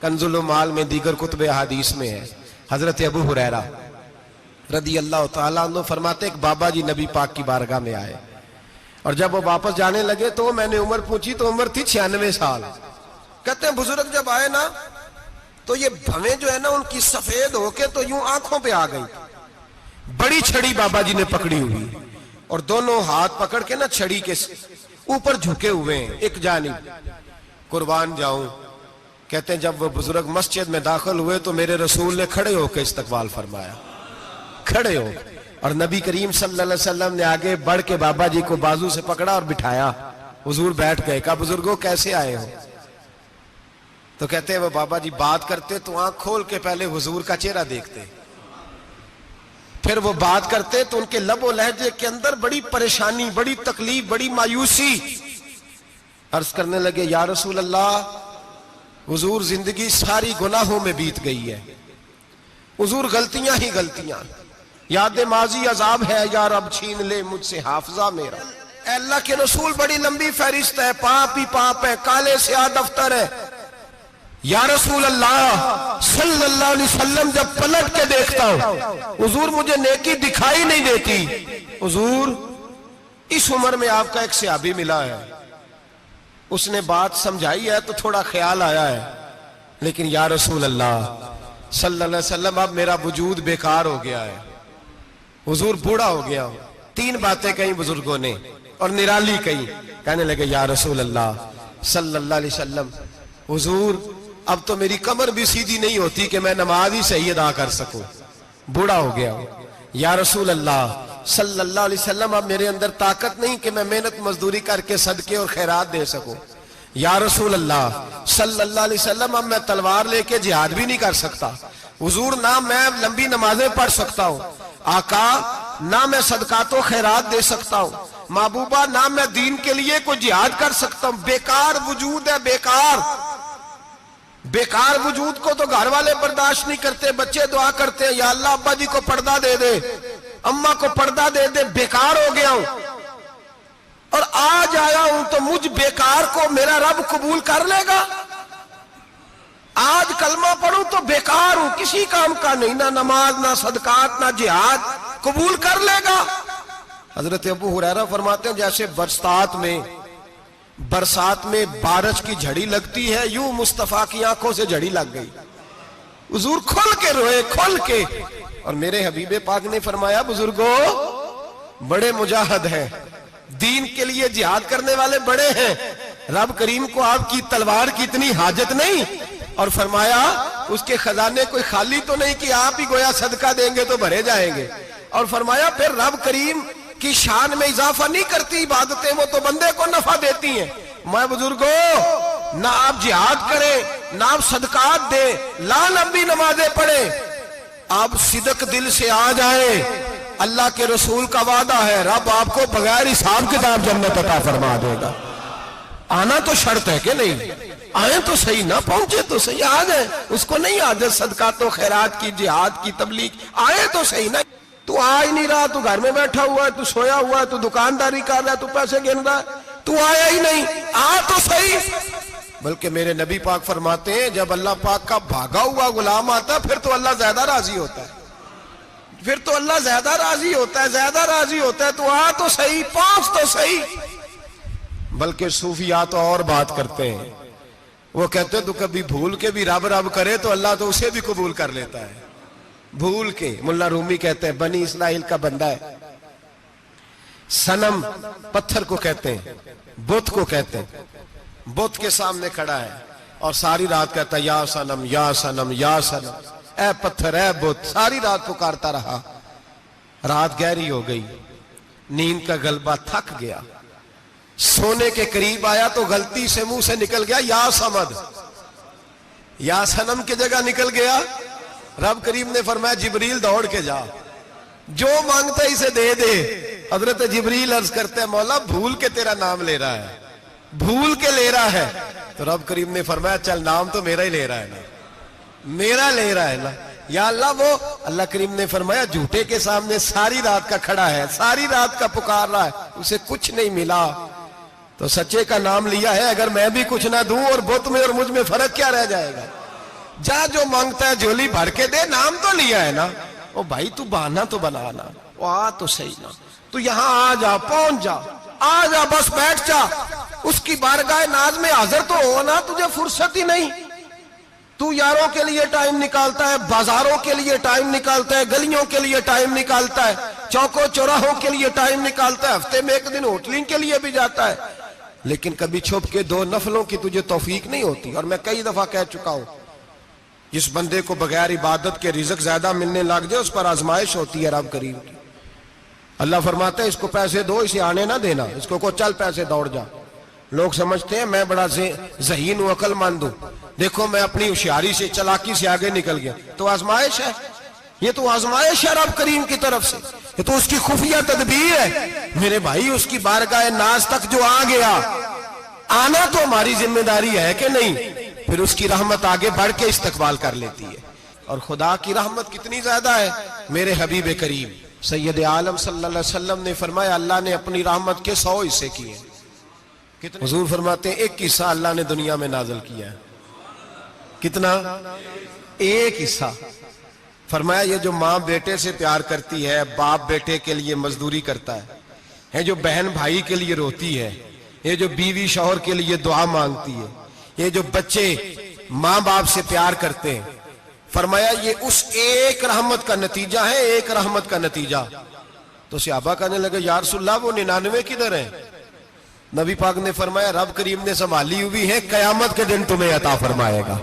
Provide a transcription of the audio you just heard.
کنزُ المال میں دیگر کتب احادیث میں ہے، حضرت ابو ہریرہ رضی اللہ تعالیٰ عنہ فرماتے ایک بابا جی نبی پاک کی بارگاہ میں آئے، اور جب وہ واپس جانے لگے تو میں نے عمر پوچھی تو عمر تھی 96 سال۔ کہتے ہیں بزرگ جب آئے نا تو یہ بھویں جو ہے نا ان کی سفید ہو کے تو یوں آنکھوں پہ آ گئی، بڑی چھڑی بابا جی نے پکڑی ہوئی اور دونوں ہاتھ پکڑ کے نا چھڑی کے اوپر جھکے ہوئے ہیں ایک جانب، قربان جاؤں۔ کہتے ہیں جب وہ بزرگ مسجد میں داخل ہوئے تو میرے رسول نے کھڑے ہو کے استقبال فرمایا، کھڑے ہو، اور نبی کریم صلی اللہ علیہ وسلم نے آگے بڑھ کے بابا جی کو بازو سے پکڑا اور بٹھایا، حضور بیٹھ گئے۔ کہا بزرگوں کیسے آئے ہو؟ تو کہتے ہیں وہ بابا جی بات کرتے تو آنکھ کھول کے پہلے حضور کا چہرہ دیکھتے، پھر وہ بات کرتے تو ان کے لب و لہجے کے اندر بڑی پریشانی، بڑی تکلیف، بڑی مایوسی۔ عرض کرنے لگے یا رسول اللہ، حضور زندگی ساری گناہوں میں بیت گئی ہے، حضور غلطیاں ہی غلطیاں، یاد ماضی عذاب ہے، یا رب چھین لے مجھ سے حافظہ میرا۔ اے اللہ کے رسول بڑی لمبی فہرست ہے، پاپ ہی پاپ ہے، کالے سیاہ دفتر ہے۔ یا رسول اللہ صلی اللہ علیہ وسلم جب پلٹ کے دیکھتا ہوں حضور مجھے نیکی دکھائی نہیں دیتی۔ حضور اس عمر میں آپ کا ایک صحابی ملا ہے، اس نے بات سمجھائی ہے تو تھوڑا خیال آیا ہے، لیکن یا رسول اللہ صلی اللہ علیہ وسلم اب میرا وجود بیکار ہو گیا ہے، حضور بوڑھا ہو گیا ہوں۔ 3 باتیں کہیں بزرگوں نے اور نرالی کہیں، کہنے لگے یا رسول اللہ صلی اللہ علیہ وسلم، حضور اب تو میری کمر بھی سیدھی نہیں ہوتی کہ میں نماز ہی صحیح ادا کر سکوں، بوڑھا ہو گیا ہوں۔ یا رسول اللہ صلی اللہ علیہ وسلم اب میرے اندر طاقت نہیں کہ میں محنت مزدوری کر کے صدقے اور خیرات دے سکوں۔ یا رسول اللہ صلی اللہ علیہ وسلم اب میں تلوار لے کے جہاد بھی نہیں کر سکتا، حضور نہ میں لمبی نمازیں پڑھ سکتا ہوں، آقا نہ میں صدقات و خیرات دے سکتا ہوں، محبوبہ نہ میں دین کے لیے کوئی جہاد کر سکتا ہوں، بیکار وجود ہے، بیکار وجود کو تو گھر والے برداشت نہیں کرتے، بچے دعا کرتے ہیں یا اللہ ابا جی کو پردہ دے دے، اماں کو پردہ دے دے، بیکار ہو گیا ہوں، اور آج آیا ہوں تو مجھ بیکار کو میرا رب قبول کر لے گا؟ آج کلمہ پڑھوں تو بیکار ہوں، کسی کام کا نہیں، نہ نماز نہ صدقات نہ جہاد، قبول کر لے گا؟ حضرت ابو ہریرہ فرماتے ہیں جیسے برسات میں بارش کی جھڑی لگتی ہے، یوں مصطفیٰ کی آنکھوں سے جھڑی لگ گئی، حضور کھل کے روئے، کھل کے۔ اور میرے حبیب پاک نے فرمایا بزرگوں بڑے مجاہد ہیں، دین کے لیے جہاد کرنے والے بڑے ہیں، رب کریم کو آپ کی تلوار کی اتنی حاجت نہیں، اور فرمایا اس کے خزانے کوئی خالی تو نہیں کہ آپ ہی گویا صدقہ دیں گے تو بھرے جائیں گے، اور فرمایا پھر رب کریم کی شان میں اضافہ نہیں کرتی عبادتیں، وہ تو بندے کو نفع دیتی ہیں۔ میں بزرگوں نہ آپ جہاد کریں، نہ آپ صدقات دیں، لا لمبی نمازیں پڑھیں، آپ صدق دل سے آ جائیں، اللہ کے رسول کا وعدہ ہے رب آپ کو بغیر حساب کتاب جنت عطا فرما دے گا۔ آنا تو شرط ہے کہ نہیں؟ آئیں تو صحیح، نہ پہنچے تو صحیح، آ جائیں، اس کو نہیں عادت صدقات و خیرات کی، جہاد کی، تبلیغ، آئے تو صحیح نا۔ تو آ ہی نہیں رہا، تو گھر میں بیٹھا ہوا ہے، تو سویا ہوا ہے، تو دکانداری کر رہا ہے، تو پیسے گن رہا ہے، تو آیا ہی نہیں، آ تو صحیح۔ بلکہ میرے نبی پاک فرماتے ہیں جب اللہ پاک کا بھاگا ہوا غلام آتا ہے پھر تو اللہ زیادہ راضی ہوتا ہے، پھر تو اللہ زیادہ راضی ہوتا ہے، زیادہ راضی ہوتا ہے، تو آ تو صحیح، پہنچ تو صحیح۔ بلکہ صوفیاء تو اور بات کرتے ہیں، وہ کہتے ہیں تو کبھی بھول کے بھی رب رب کرے تو اللہ تو اسے بھی قبول کر لیتا ہے، بھول کے۔ ملا رومی کہتے ہیں بنی اسرائیل کا بندہ ہے، صنم پتھر کو کہتے ہیں، بت کو کہتے ہیں، بت کے سامنے کھڑا ہے اور ساری رات کہتا ہے یا صنم یا صنم یا صنم، اے پتھر اے بت، ساری رات پکارتا رہا۔ رات گہری ہو گئی، نیند کا غلبہ، تھک گیا، سونے کے قریب آیا تو غلطی سے منہ سے نکل گیا یا صمد، یا صنم کی جگہ نکل گیا۔ رب کریم نے فرمایا جبریل دوڑ کے جا، جو مانگتا اسے دے دے۔ حضرت جبریل عرض کرتے ہیں مولا بھول کے تیرا نام لے رہا ہے، بھول کے لے رہا ہے، تو رب کریم نے فرمایا چل نام تو میرا ہی لے رہا ہے نا، میرا لے رہا ہے نا، یا اللہ۔ وہ اللہ کریم نے فرمایا جھوٹے کے سامنے ساری رات کا کھڑا ہے، ساری رات کا پکار رہا ہے، اسے کچھ نہیں ملا۔ تو سچے کا نام لیا ہے، اگر میں بھی کچھ نہ دوں اور بت میں اور مجھ میں فرق کیا رہ جائے گا؟ جا جو مانگتا ہے جھولی بھر کے دے، نام تو لیا ہے نا۔ او بھائی تو بہانا تو بنانا، وہ آ تو صحیح نا، تو یہاں آ جا، پہنچ جا، آ جا، بس بیٹھ جا، اس کی بارگاہ ناز میں حاضر تو ہو نا، تجھے فرصت ہی نہیں۔ تو یاروں کے لیے ٹائم نکالتا ہے، بازاروں کے لیے ٹائم نکالتا ہے، گلیوں کے لیے ٹائم نکالتا ہے، چوکوں چوراہوں کے لیے ٹائم نکالتا ہے، ہفتے میں ایک دن ہوٹلنگ کے لیے بھی جاتا ہے، لیکن کبھی چھپ کے 2 نفلوں کی تجھے توفیق نہیں ہوتی۔ اور میں کئی دفعہ کہہ چکا ہوں، جس بندے کو بغیر عبادت کے رزق زیادہ ملنے لگ جائے اس پر آزمائش ہوتی ہے رب کریم کی۔ اللہ فرماتا ہے اس کو پیسے دو، اسے آنے نہ دینا، اس کو چل پیسے دوڑ جا۔ لوگ سمجھتے ہیں میں بڑا ذہین ہوں، عقل مند ہوں، دیکھو میں اپنی ہوشیاری سے، چلاکی سے آگے نکل گیا۔ تو آزمائش ہے، یہ تو آزمائش ہے رب کریم کی طرف سے، یہ تو اس کی خفیہ تدبیر ہے۔ میرے بھائی اس کی بارگاہ ناز تک جو آ گیا، آنا تو ہماری ذمہ داری ہے کہ نہیں؟ پھر اس کی رحمت آگے بڑھ کے استقبال کر لیتی ہے۔ اور خدا کی رحمت کتنی زیادہ ہے، میرے حبیب کریم سید عالم صلی اللہ علیہ وسلم نے فرمایا اللہ نے اپنی رحمت کے 100 حصے کیے۔ حضور فرماتے ہیں 1 حصہ اللہ نے دنیا میں نازل کیا ہے۔ کتنا؟ 1 حصہ۔ فرمایا یہ جو ماں بیٹے سے پیار کرتی ہے، باپ بیٹے کے لیے مزدوری کرتا ہے، جو بہن بھائی کے لیے روتی ہے، یہ جو بیوی شوہر کے لیے دعا مانگتی ہے، یہ جو بچے ماں باپ سے پیار کرتے ہیں، فرمایا یہ اس ایک رحمت کا نتیجہ ہے، ایک رحمت کا نتیجہ۔ تو صحابہ کہنے لگے یا رسول اللہ وہ 99 کدھر ہیں؟ نبی پاک نے فرمایا رب کریم نے سنبھالی ہوئی ہے، قیامت کے دن تمہیں عطا فرمائے گا۔